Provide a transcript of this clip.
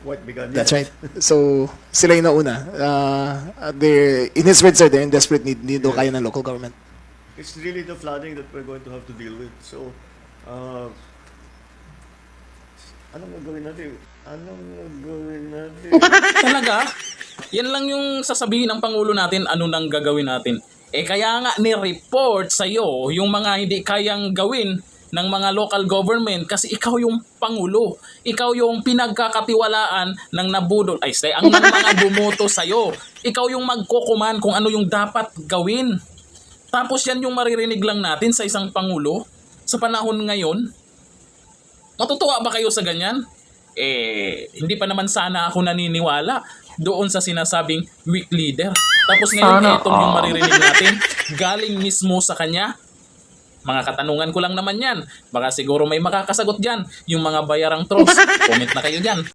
quite begun That's yet. right. So, sila yung nauna. In his words, sir, they're in desperate need daw kaya ng local government. It's really the flooding that we're going to have to deal with. So, anong gagawin natin? Talaga? Yan lang yung sasabihin ng Pangulo natin, ano nang gagawin natin. Kaya nga ni-report sa'yo yung mga hindi kayang gawin ng mga local government kasi ikaw yung Pangulo. Ikaw yung pinagkakatiwalaan ng nabudol. Ang mga bumoto sa'yo. Ikaw yung magkukuman kung ano yung dapat gawin. Tapos yan yung maririnig lang natin sa isang Pangulo sa panahon ngayon. Matutuwa ba kayo sa ganyan? Hindi pa naman sana ako naniniwala doon sa sinasabing weak leader. Tapos ngayon, itong yung maririnig natin, galing mismo sa kanya. Mga katanungan ko lang naman yan. Baka siguro may makakasagot dyan. Yung mga bayarang trolls. Comment na kayo dyan.